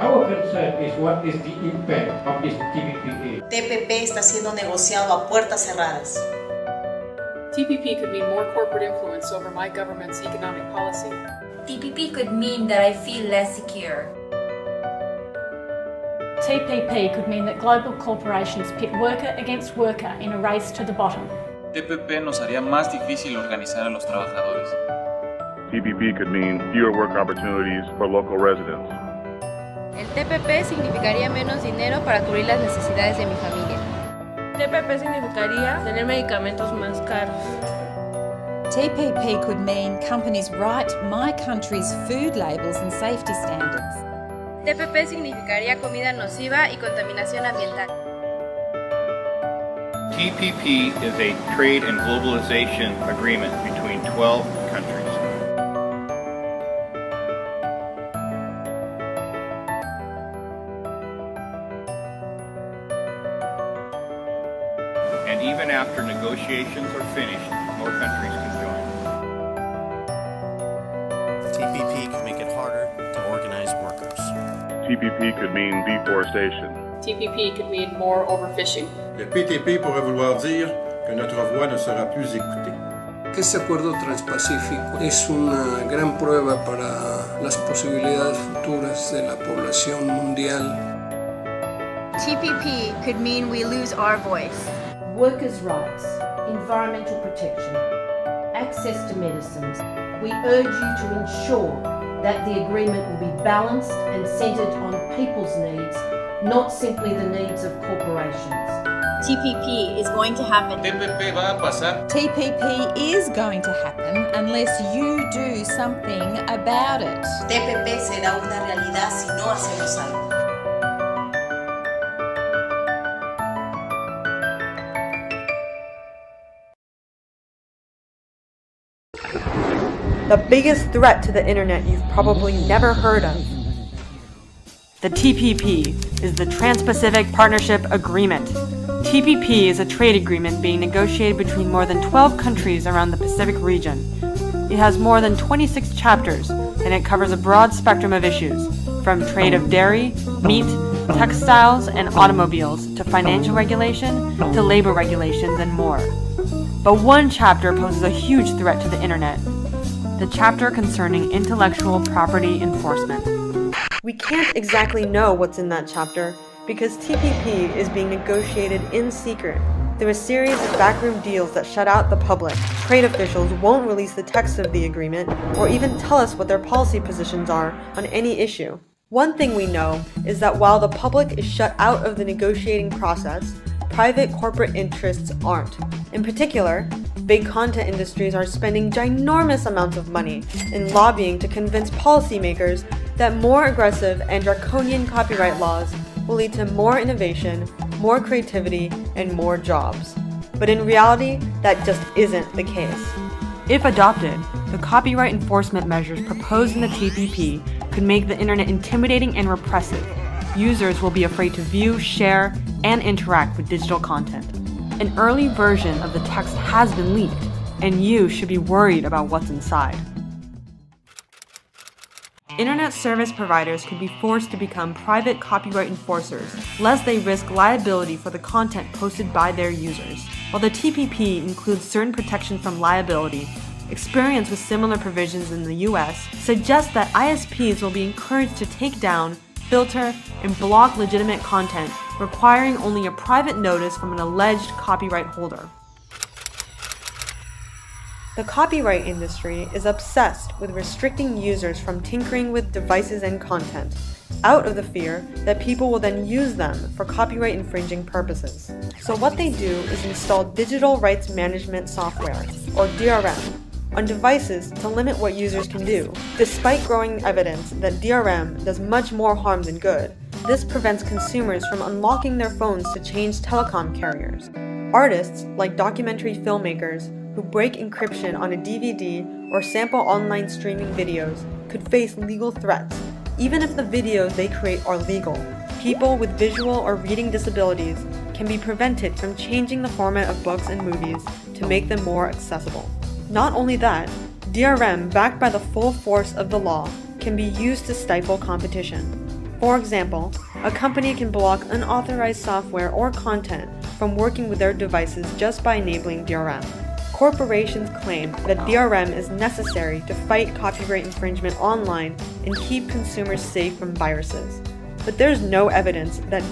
Our concern is what is the impact of this TPP. TPP está siendo negociado a puertas cerradas. TPP could mean more corporate influence over my government's economic policy. TPP could mean that I feel less secure. TPP could mean that global corporations pit worker against worker in a race to the bottom. TPP nos haría más difícil organizar a los trabajadores. TPP could mean fewer work opportunities for local residents. El TPP significaría menos dinero para cubrir las necesidades de mi familia. TPP significaría tener medicamentos más caros. TPP could mean companies write my country's food labels and safety standards. TPP significaría comida nociva y contaminación ambiental. TPP is a trade and globalization agreement between 12 countries. And even after negotiations are finished, more countries can join. TPP can make it harder to organize workers. TPP could mean deforestation. TPP could mean more overfishing. Le PTP pourrait vouloir dire que notre voix ne sera plus écoutée. Este acuerdo transpacífico es una gran prueba para las posibilidades futuras de la población mundial. TPP could mean we lose our voice. Workers' rights, environmental protection, access to medicines. We urge you to ensure that the agreement will be balanced and centred on people's needs, not simply the needs of corporations. TPP is going to happen. TPP va a pasar. TPP is going to happen unless you do something about it. TPP será una realidad si no hacemos algo. The biggest threat to the internet you've probably never heard of. The TPP is the Trans-Pacific Partnership Agreement. TPP is a trade agreement being negotiated between more than 12 countries around the Pacific region. It has more than 26 chapters, and it covers a broad spectrum of issues, from trade of dairy, meat, textiles, and automobiles, to financial regulation, to labor regulations, and more. But one chapter poses a huge threat to the internet. The chapter concerning intellectual property enforcement. We can't exactly know what's in that chapter because TPP is being negotiated in secret through a series of backroom deals that shut out the public. Trade officials won't release the text of the agreement or even tell us what their policy positions are on any issue. One thing we know is that while the public is shut out of the negotiating process, private corporate interests aren't. In particular, big content industries are spending ginormous amounts of money in lobbying to convince policymakers that more aggressive and draconian copyright laws will lead to more innovation, more creativity, and more jobs. But in reality, that just isn't the case. If adopted, the copyright enforcement measures proposed in the TPP could make the internet intimidating and repressive. Users will be afraid to view, share, and interact with digital content. An early version of the text has been leaked, and you should be worried about what's inside. Internet service providers could be forced to become private copyright enforcers, lest they risk liability for the content posted by their users. While the TPP includes certain protection from liability, experience with similar provisions in the US suggests that ISPs will be encouraged to take down, filter, and block legitimate content, requiring only a private notice from an alleged copyright holder. The copyright industry is obsessed with restricting users from tinkering with devices and content, out of the fear that people will then use them for copyright infringing purposes. So what they do is install digital rights management software, or DRM, on devices to limit what users can do. Despite growing evidence that DRM does much more harm than good, this prevents consumers from unlocking their phones to change telecom carriers. Artists, like documentary filmmakers, who break encryption on a DVD or sample online streaming videos could face legal threats, even if the videos they create are legal. People with visual or reading disabilities can be prevented from changing the format of books and movies to make them more accessible. Not only that, DRM, backed by the full force of the law, can be used to stifle competition. For example, a company can block unauthorized software or content from working with their devices just by enabling DRM. Corporations claim that DRM is necessary to fight copyright infringement online and keep consumers safe from viruses. But there's no evidence that